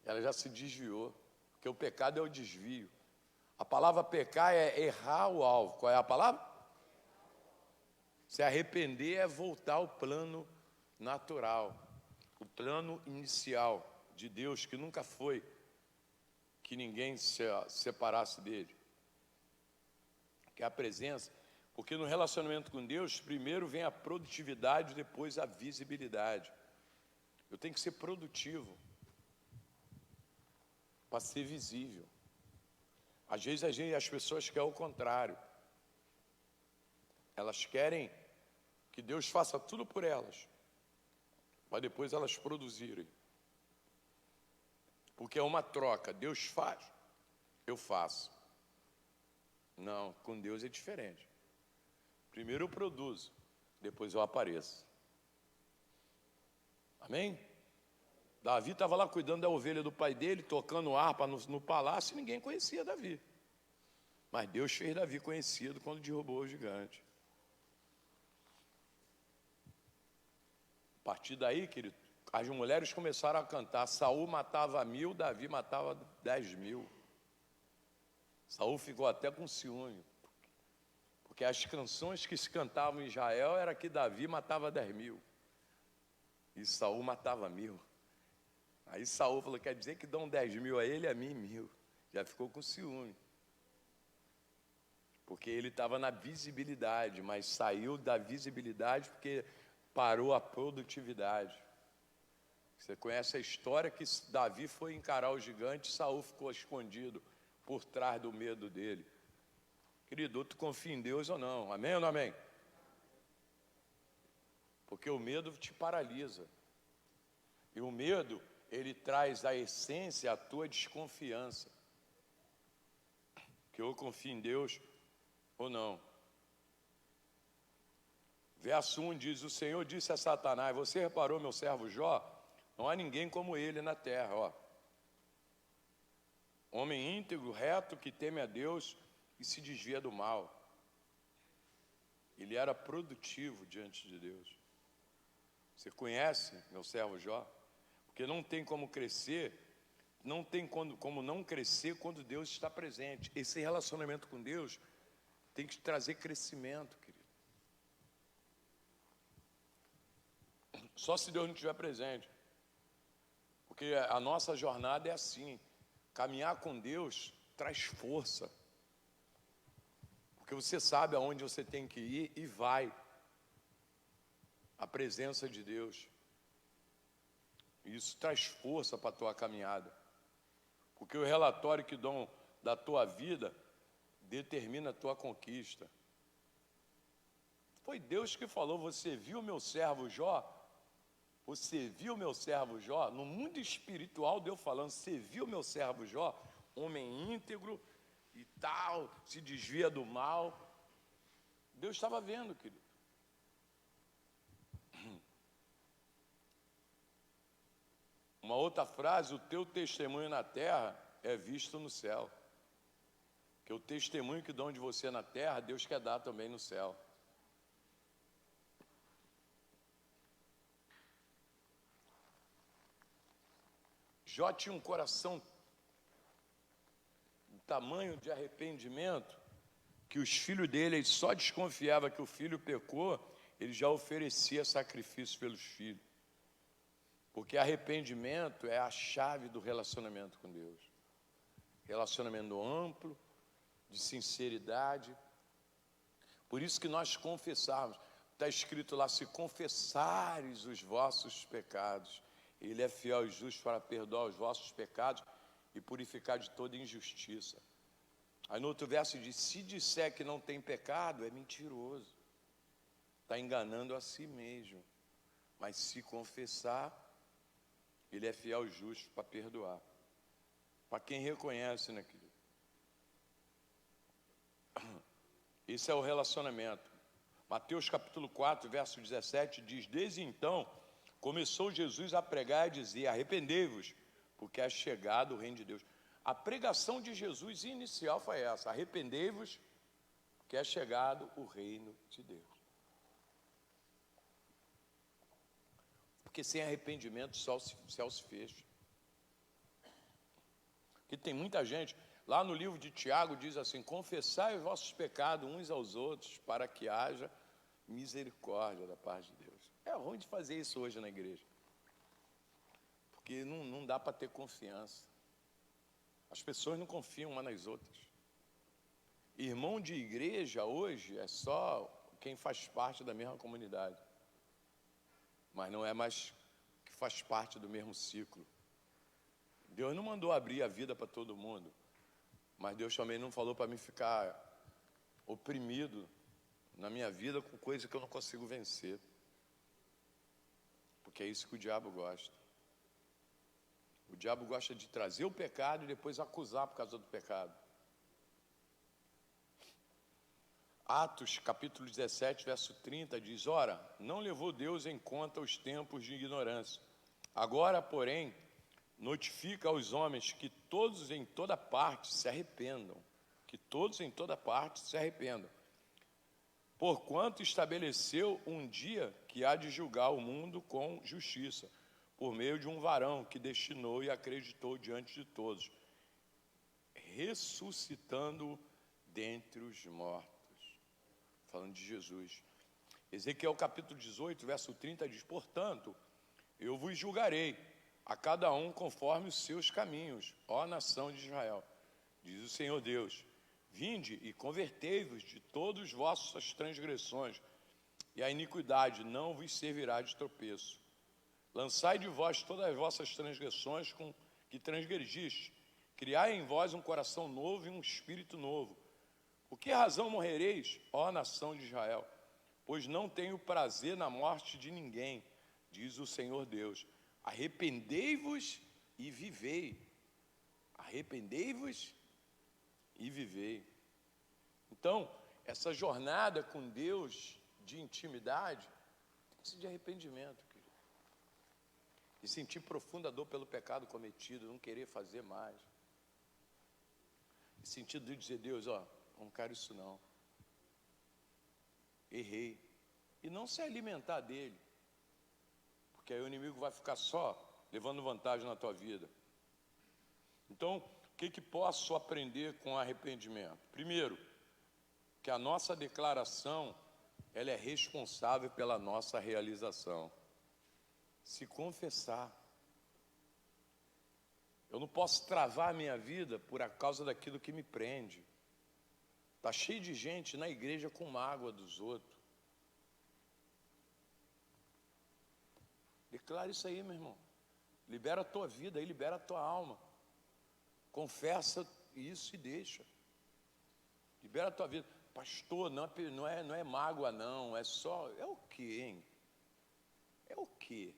Speaker 1: Ela já se desviou. Porque o pecado é o desvio. A palavra pecar é errar o alvo. Qual é a palavra? Se arrepender é voltar ao plano natural, o plano inicial de Deus, que nunca foi que ninguém se separasse dele. Que é a presença, porque no relacionamento com Deus, primeiro vem a produtividade, depois a visibilidade. Eu tenho que ser produtivo para ser visível. Às vezes as pessoas querem o contrário. Elas querem que Deus faça tudo por elas, para depois elas produzirem. Porque é uma troca. Deus faz, eu faço. Não, com Deus é diferente. Primeiro eu produzo, depois eu apareço. Amém? Davi estava lá cuidando da ovelha do pai dele, tocando harpa no palácio, e ninguém conhecia Davi. Mas Deus fez Davi conhecido quando derrubou o gigante. A partir daí, querido, as mulheres começaram a cantar. Saul matava 1000, Davi matava 10.000. Saul ficou até com ciúme, porque as canções que se cantavam em Israel era que Davi matava 10.000 e Saul matava 1000. Aí Saul falou: quer dizer que dão 10.000 a ele e a mim 1.000. Já ficou com ciúme, porque ele estava na visibilidade, mas saiu da visibilidade porque parou a produtividade. Você conhece a história que Davi foi encarar o gigante, Saul ficou escondido por trás do medo dele. Querido, tu confia em Deus ou não? Amém ou não amém? Porque o medo te paralisa. E o medo, ele traz a essência, a tua desconfiança. Que eu confio em Deus ou não. Verso 1 diz: o Senhor disse a Satanás: você reparou meu servo Jó? Não há ninguém como ele na terra, ó. Homem íntegro, reto, que teme a Deus e se desvia do mal. Ele era produtivo diante de Deus. Você conhece meu servo Jó? Porque não tem como crescer, não tem como não crescer quando Deus está presente. Esse relacionamento com Deus tem que trazer crescimento, querido. Só se Deus não estiver presente. Porque a nossa jornada é assim. Caminhar com Deus traz força. Porque você sabe aonde você tem que ir e vai. A presença de Deus. Isso traz força para a tua caminhada. Porque o relatório que dão da tua vida determina a tua conquista. Foi Deus que falou: você viu meu servo Jó? Você viu meu servo Jó? No mundo espiritual, Deus falando: você viu meu servo Jó? Homem íntegro e tal, se desvia do mal. Deus estava vendo, querido. Uma outra frase: o teu testemunho na terra é visto no céu. Que o testemunho que dão de você na terra, Deus quer dar também no céu. Jó tinha um coração, um tamanho de arrependimento, que os filhos dele, ele só desconfiava que o filho pecou, ele já oferecia sacrifício pelos filhos. Porque arrependimento é a chave do relacionamento com Deus. Relacionamento amplo, de sinceridade. Por isso que nós confessarmos. Está escrito lá: se confessares os vossos pecados, Ele é fiel e justo para perdoar os vossos pecados e purificar de toda injustiça. Aí no outro verso diz: se disser que não tem pecado, é mentiroso. Está enganando a si mesmo. Mas se confessar, Ele é fiel e justo para perdoar. Para quem reconhece, né, querido? Esse é o relacionamento. Mateus capítulo 4, verso 17 diz: desde então começou Jesus a pregar e dizer: arrependei-vos, porque é chegado o reino de Deus. A pregação de Jesus inicial foi essa: arrependei-vos, porque é chegado o reino de Deus. Porque sem arrependimento o céu se fecha. Porque tem muita gente, lá no livro de Tiago diz assim: confessai os vossos pecados uns aos outros, para que haja misericórdia da parte de Deus. É ruim de fazer isso hoje na igreja, porque não dá para ter confiança. As pessoas não confiam umas nas outras. Irmão de igreja hoje é só quem faz parte da mesma comunidade, mas não é mais que faz parte do mesmo ciclo. Deus não mandou abrir a vida para todo mundo, mas Deus também não falou para mim ficar oprimido na minha vida com coisa que eu não consigo vencer, porque é isso que o diabo gosta. O diabo gosta de trazer o pecado e depois acusar por causa do pecado. Atos capítulo 17, verso 30 diz: ora, não levou Deus em conta os tempos de ignorância. Agora, porém, notifica aos homens que todos em toda parte se arrependam. Que todos em toda parte se arrependam. Porquanto estabeleceu um dia que há de julgar o mundo com justiça, por meio de um varão que destinou e acreditou diante de todos, ressuscitando dentre os mortos. Falando de Jesus. Ezequiel capítulo 18, verso 30 diz: portanto, eu vos julgarei, a cada um conforme os seus caminhos, ó nação de Israel, diz o Senhor Deus. Vinde e convertei-vos de todas as vossas transgressões, e a iniquidade não vos servirá de tropeço. Lançai de vós todas as vossas transgressões com que transgrediste, criai em vós um coração novo e um espírito novo. Por que razão morrereis, ó nação de Israel? Pois não tenho prazer na morte de ninguém, diz o Senhor Deus. Arrependei-vos e vivei. Arrependei-vos e vivei. Então, essa jornada com Deus de intimidade tem que ser de arrependimento, querido. E sentir profunda dor pelo pecado cometido, não querer fazer mais. E sentir de dizer: Deus, ó, não quero isso não. Errei. E não se alimentar dele, porque aí o inimigo vai ficar só levando vantagem na tua vida. Então, o que posso aprender com arrependimento? Primeiro, que a nossa declaração, ela é responsável pela nossa realização. Se confessar. Eu não posso travar a minha vida por causa daquilo que me prende. Está cheio de gente na igreja com mágoa dos outros. Declara isso aí, meu irmão. Libera a tua vida, aí libera a tua alma. Confessa isso e deixa. Libera a tua vida. Pastor, não é mágoa não, é só... É o quê, hein? É o quê?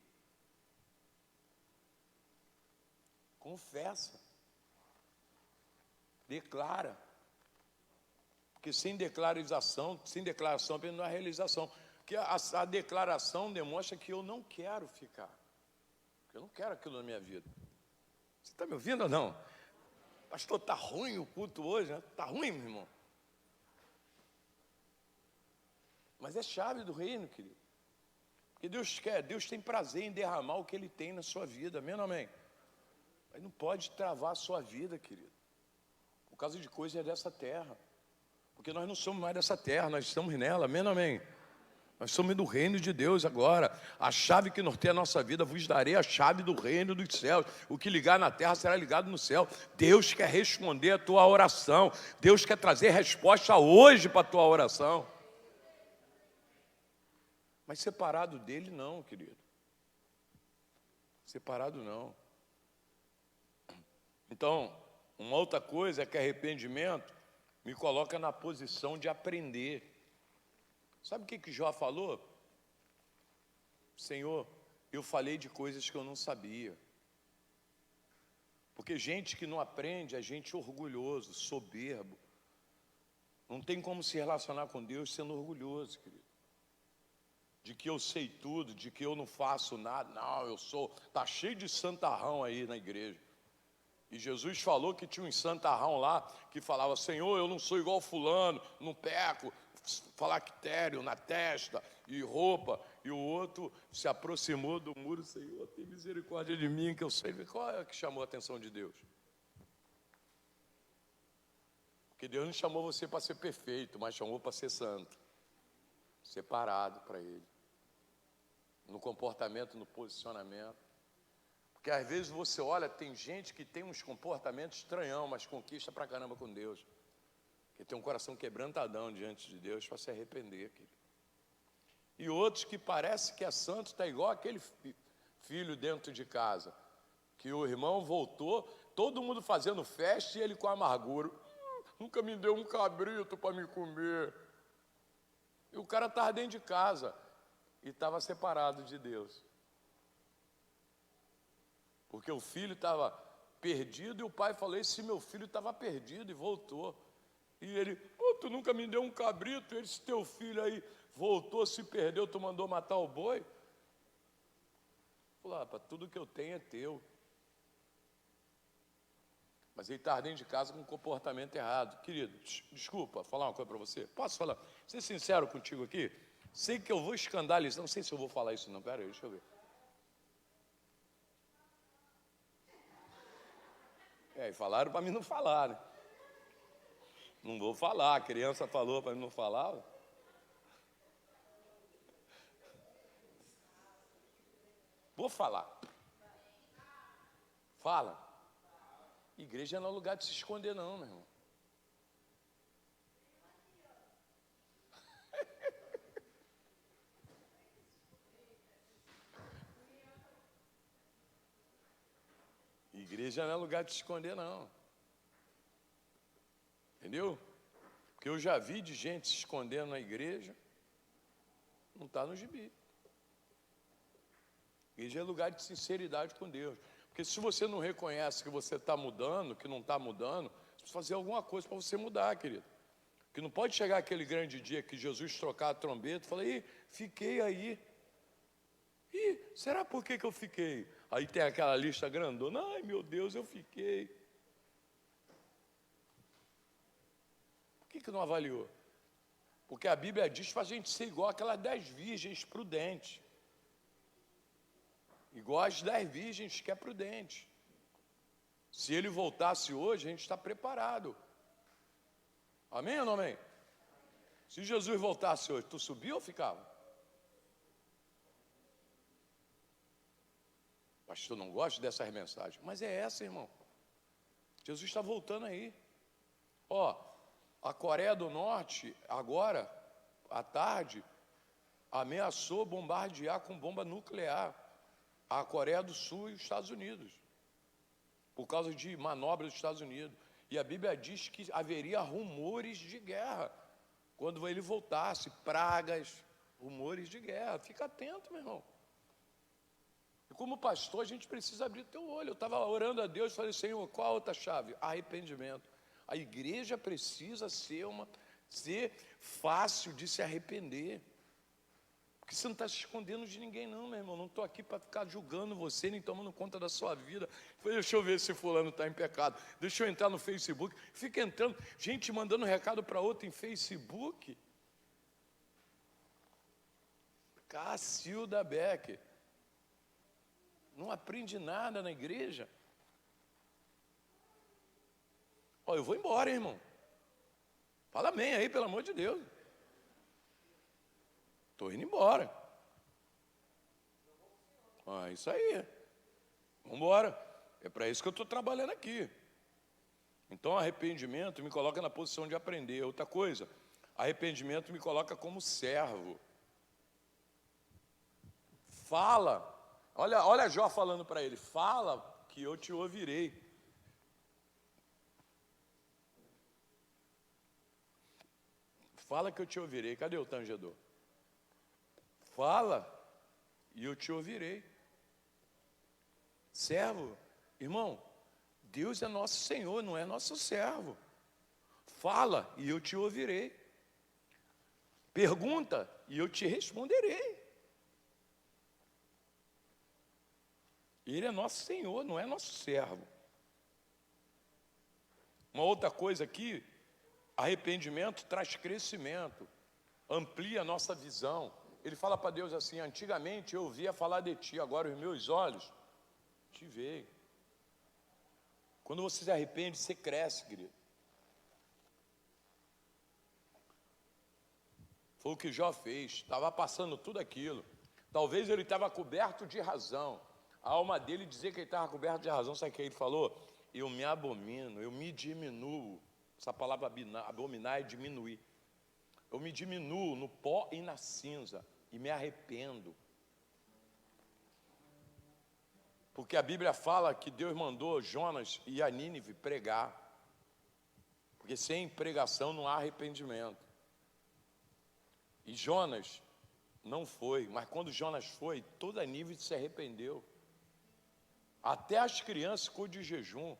Speaker 1: Confessa. Declara. Porque sem declaração não há realização. Porque a declaração demonstra que eu não quero ficar. Eu não quero aquilo na minha vida. Você está me ouvindo ou não? Pastor, está ruim o culto hoje, né? Está ruim, meu irmão. Mas é chave do reino, querido. Porque Deus quer, Deus tem prazer em derramar o que Ele tem na sua vida, amém ou amém? Mas não pode travar a sua vida, querido, por causa de coisas dessa terra. Porque nós não somos mais dessa terra, nós estamos nela, amém ou amém? Nós somos do reino de Deus agora. A chave que norteia a nossa vida, vos darei a chave do reino dos céus. O que ligar na terra será ligado no céu. Deus quer responder a tua oração. Deus quer trazer resposta hoje para a tua oração. Mas separado dele não, querido. Separado não. Então, uma outra coisa é que arrependimento me coloca na posição de aprender. Sabe o que Jó falou? Senhor, eu falei de coisas que eu não sabia. Porque gente que não aprende é gente orgulhoso, soberbo. Não tem como se relacionar com Deus sendo orgulhoso, querido. De que eu sei tudo, de que eu não faço nada. Não, eu sou... Está cheio de santarrão aí na igreja. E Jesus falou que tinha um santarrão lá que falava: Senhor, eu não sou igual fulano, não peco, falactério na testa e roupa. E o outro se aproximou do muro: Senhor, tem misericórdia de mim, que eu sei. Qual é que chamou a atenção de Deus? Porque Deus não chamou você para ser perfeito, mas chamou para ser santo, separado para Ele, no comportamento, no posicionamento. Porque às vezes você olha, tem gente que tem uns comportamentos estranhão, mas conquista pra caramba com Deus. Que tem um coração quebrantadão diante de Deus para se arrepender, querido. E outros que parece que é santo, está igual aquele filho dentro de casa, que o irmão voltou, todo mundo fazendo festa e ele com amargura. Nunca me deu um cabrito para me comer. E o cara estava dentro de casa e estava separado de Deus. Porque o filho estava perdido e o pai falou: esse meu filho estava perdido e voltou. E ele: tu nunca me deu um cabrito, esse teu filho aí voltou, se perdeu, tu mandou matar o boi? Falou: tudo que eu tenho é teu. Mas ele estava dentro de casa com um comportamento errado. Querido, desculpa, falar uma coisa para você. Posso falar? Ser sincero contigo aqui? Sei que eu vou escandalizar, não sei se eu vou falar isso não, pera aí, deixa eu ver. E falaram para mim não falar, né? Não vou falar, a criança falou para mim não falar. Vou falar. Fala. Igreja não é lugar de se esconder não, meu irmão. Igreja não é lugar de se esconder não. Entendeu? Porque eu já vi de gente se escondendo na igreja, não está no gibi. Igreja é lugar de sinceridade com Deus. Porque se você não reconhece que você está mudando, que não está mudando, você precisa fazer alguma coisa para você mudar, querido. Porque não pode chegar aquele grande dia que Jesus trocar a trombeta e falar: fiquei aí. Será por que eu fiquei? Aí tem aquela lista grandona: ai meu Deus, eu fiquei. Por que não avaliou? Porque a Bíblia diz para a gente ser igual aquelas 10 virgens prudentes. Igual as 10 virgens que é prudente. Se ele voltasse hoje, a gente está preparado. Amém ou não amém? Se Jesus voltasse hoje, tu subia ou ficava? Pastor, não gosto dessas mensagens. Mas é essa, irmão. Jesus está voltando aí. A Coreia do Norte, agora, à tarde, ameaçou bombardear com bomba nuclear a Coreia do Sul e os Estados Unidos, por causa de manobras dos Estados Unidos. E a Bíblia diz que haveria rumores de guerra quando ele voltasse, pragas, rumores de guerra. Fica atento, meu irmão. E como pastor, a gente precisa abrir teu olho. Eu estava orando a Deus e falei: Senhor, qual a outra chave? Arrependimento. A igreja precisa ser fácil de se arrepender. Porque você não está se escondendo de ninguém não, meu irmão. Não estou aqui para ficar julgando você, nem tomando conta da sua vida. Deixa eu ver se fulano está em pecado. Deixa eu entrar no Facebook. Fica entrando, gente mandando recado para outra em Facebook. Cacilda Becker. Não aprende nada na igreja. Eu vou embora, hein, irmão. Fala amém aí, pelo amor de Deus. Estou indo embora. Isso aí. Vamos embora. É para isso que eu estou trabalhando aqui. Então, arrependimento me coloca na posição de aprender. Outra coisa, arrependimento me coloca como servo. Fala. Olha Jó falando para ele: fala que eu te ouvirei. Fala que eu te ouvirei. Cadê o tangedor? Fala e eu te ouvirei. Servo, irmão, Deus é nosso Senhor, não é nosso servo. Fala e eu te ouvirei. Pergunta e eu te responderei. Ele é nosso Senhor, não é nosso servo. Uma outra coisa aqui, arrependimento traz crescimento, amplia a nossa visão. Ele fala para Deus assim: antigamente eu ouvia falar de ti, agora os meus olhos te veem. Quando você se arrepende, você cresce, querido. Foi o que Jó fez, estava passando tudo aquilo. Talvez ele estava coberto de razão. A alma dele dizia que ele estava coberto de razão. Sabe o que ele falou? Eu me abomino, eu me diminuo. Essa palavra abominar é diminuir. Eu me diminuo no pó e na cinza e me arrependo. Porque a Bíblia fala que Deus mandou Jonas e a Nínive pregar. Porque sem pregação não há arrependimento. E Jonas não foi, mas quando Jonas foi, toda a Nínive se arrependeu. Até as crianças ficou de jejum.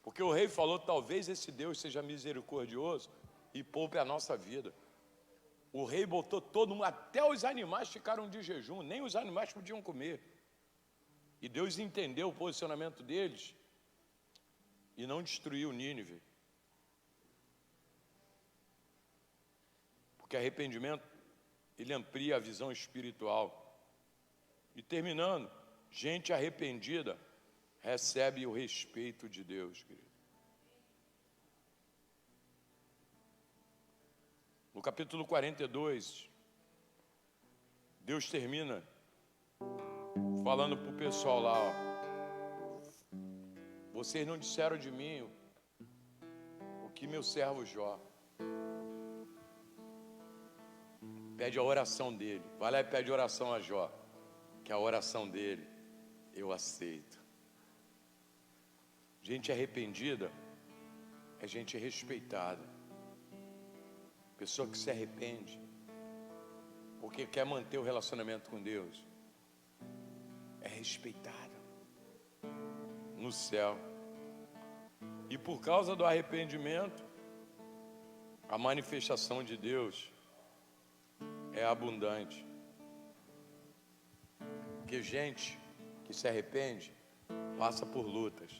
Speaker 1: Porque o rei falou: talvez esse Deus seja misericordioso e poupe a nossa vida. O rei botou todo mundo, até os animais ficaram de jejum, nem os animais podiam comer. E Deus entendeu o posicionamento deles e não destruiu Nínive. Porque arrependimento, ele amplia a visão espiritual. E terminando, gente arrependida recebe o respeito de Deus, querido. No capítulo 42, Deus termina falando para o pessoal lá, ó: vocês não disseram de mim o que meu servo Jó. Pede a oração dele. Vai lá e pede oração a Jó, que a oração dele eu aceito. Gente arrependida é gente respeitada. Pessoa que se arrepende porque quer manter o relacionamento com Deus é respeitada no céu. E por causa do arrependimento, a manifestação de Deus é abundante. Porque gente que se arrepende passa por lutas,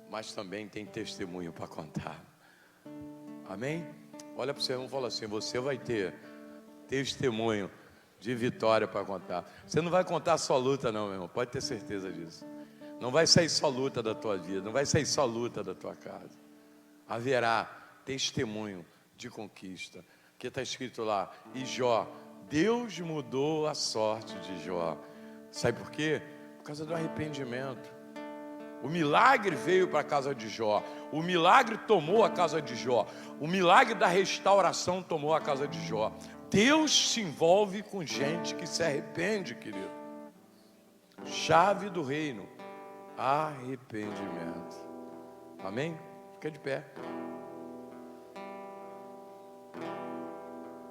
Speaker 1: mas também tem testemunho para contar. Amém? Olha para o seu irmão e fala assim: você vai ter testemunho de vitória para contar. Você não vai contar só luta não, meu irmão, pode ter certeza disso. Não vai sair só luta da tua vida, não vai sair só luta da tua casa. Haverá testemunho de conquista. Que está escrito lá: e Jó, Deus mudou a sorte de Jó. Sabe por quê? Por causa do arrependimento. O milagre veio para a casa de Jó. O milagre tomou a casa de Jó. O milagre da restauração tomou a casa de Jó. Deus se envolve com gente que se arrepende, querido. Chave do reino: arrependimento. Amém? Fica de pé.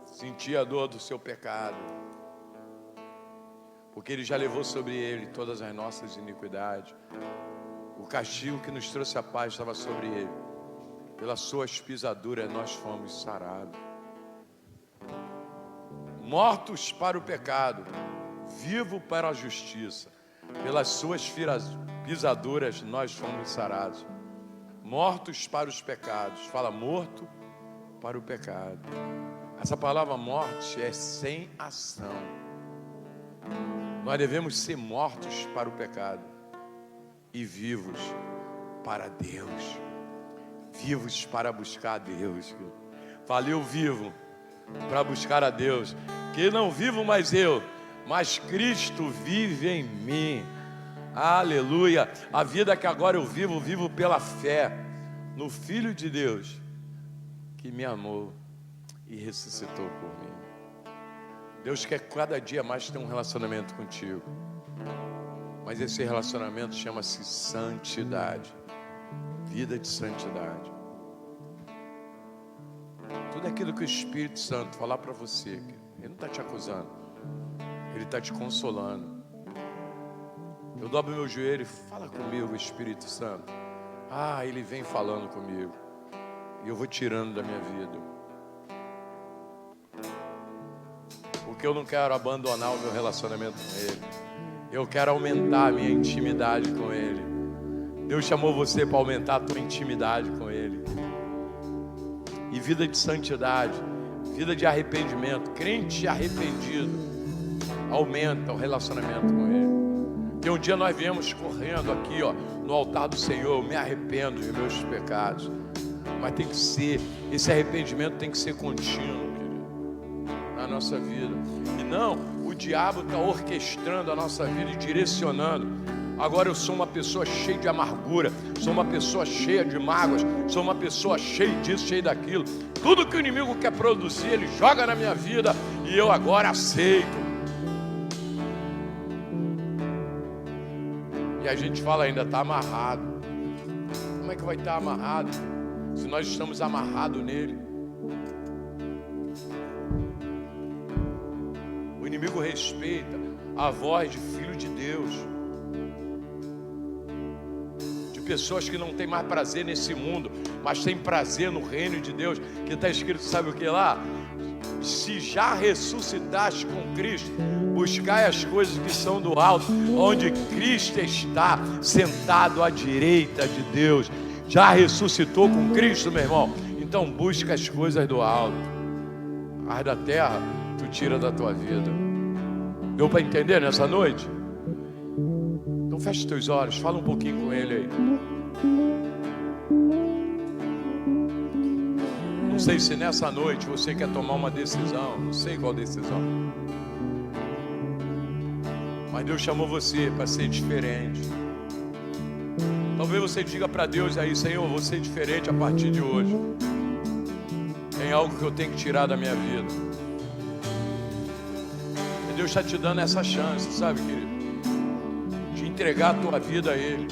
Speaker 1: Sentir a dor do seu pecado, porque Ele já levou sobre Ele todas as nossas iniquidades. O castigo que nos trouxe a paz estava sobre Ele. Pelas suas pisaduras nós fomos sarados. Mortos para o pecado, vivo para a justiça. Pelas suas pisaduras nós fomos sarados. Mortos para os pecados. Fala: morto para o pecado. Essa palavra morte é sem ação. Nós devemos ser mortos para o pecado e vivos para Deus. Vivos para buscar a Deus. Falei: eu vivo para buscar a Deus. Que não vivo mais eu, mas Cristo vive em mim. Aleluia. A vida que agora eu vivo, vivo pela fé no Filho de Deus que me amou e ressuscitou por mim. Deus quer cada dia mais ter um relacionamento contigo. Mas esse relacionamento chama-se santidade. Vida de santidade. Tudo aquilo que o Espírito Santo falar para você, Ele não está te acusando, Ele está te consolando. Eu dobro meu joelho e fala comigo, Espírito Santo. Ele vem falando comigo. E eu vou tirando da minha vida. Porque eu não quero abandonar o meu relacionamento com Ele. Eu quero aumentar a minha intimidade com Ele. Deus chamou você para aumentar a tua intimidade com Ele. E vida de santidade, vida de arrependimento. Crente arrependido aumenta o relacionamento com Ele. E um dia nós viemos correndo aqui, ó, no altar do Senhor. Eu me arrependo dos meus pecados. Mas tem que ser, esse arrependimento tem que ser contínuo, querido, na nossa vida. E não, o diabo está orquestrando a nossa vida e direcionando. Agora eu sou uma pessoa cheia de amargura, sou uma pessoa cheia de mágoas, sou uma pessoa cheia disso, cheia daquilo. Tudo que o inimigo quer produzir, ele joga na minha vida e eu agora aceito. E a gente fala ainda, está amarrado. Como é que vai estar amarrado se nós estamos amarrados nele? O inimigo respeita a voz de filho de Deus, de pessoas que não têm mais prazer nesse mundo, mas têm prazer no reino de Deus, que está escrito, sabe o que lá? Se já ressuscitaste com Cristo, buscai as coisas que são do alto, onde Cristo está sentado à direita de Deus. Já ressuscitou com Cristo, meu irmão? Então busca as coisas do alto. As da terra, tu tira da tua vida. Deu para entender nessa noite? Então fecha teus olhos, fala um pouquinho com Ele aí. Não sei se nessa noite você quer tomar uma decisão, não sei qual decisão. Mas Deus chamou você para ser diferente. Talvez você diga para Deus aí, Senhor, eu vou ser diferente a partir de hoje. Tem algo que eu tenho que tirar da minha vida. E Deus está te dando essa chance, sabe, querido? De entregar a tua vida a Ele.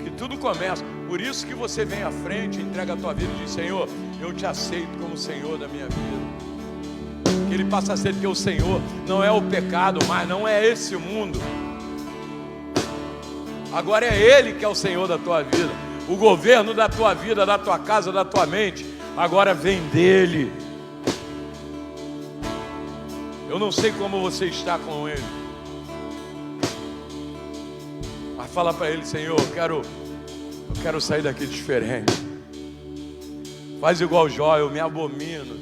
Speaker 1: Que tudo começa. Por isso que você vem à frente, entrega a tua vida e diz, Senhor, eu te aceito como Senhor da minha vida. Que Ele passa a ser teu Senhor. Não é o pecado mais, não é esse o mundo. Agora é Ele que é o Senhor da tua vida. O governo da tua vida, da tua casa, da tua mente, agora vem dEle. Eu não sei como você está com Ele, mas fala para Ele, Senhor, eu quero sair daqui diferente. Faz igual Jó, eu me abomino,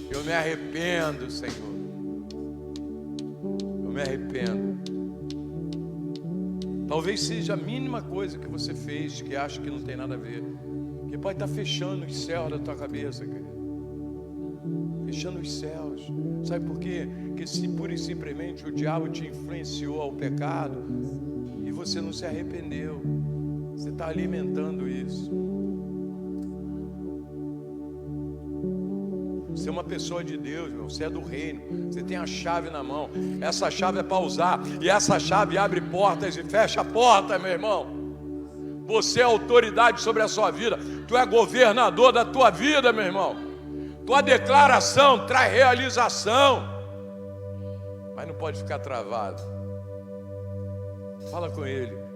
Speaker 1: eu me arrependo, Senhor. Eu me arrependo. Talvez seja a mínima coisa que você fez que acha que não tem nada a ver, que pode estar fechando os céus da tua cabeça, querido. Fechando os céus. Sabe por quê? Porque se pura e simplesmente o diabo te influenciou ao pecado e você não se arrependeu. Você está alimentando isso. Você é uma pessoa de Deus, meu. Você é do reino. Você tem a chave na mão. Essa chave é para usar. E essa chave abre portas e fecha portas, meu irmão. Você é autoridade sobre a sua vida. Tu é governador da tua vida, meu irmão. Tua declaração traz realização. Mas não pode ficar travado. Fala com Ele.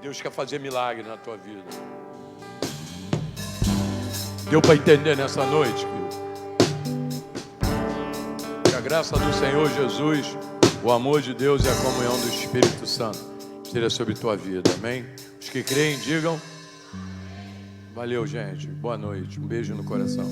Speaker 1: Deus quer fazer milagre na tua vida. Deu para entender nessa noite, querido? Que a graça do Senhor Jesus, o amor de Deus e a comunhão do Espírito Santo esteja sobre tua vida, amém? Os que creem, digam. Valeu, gente. Boa noite. Um beijo no coração.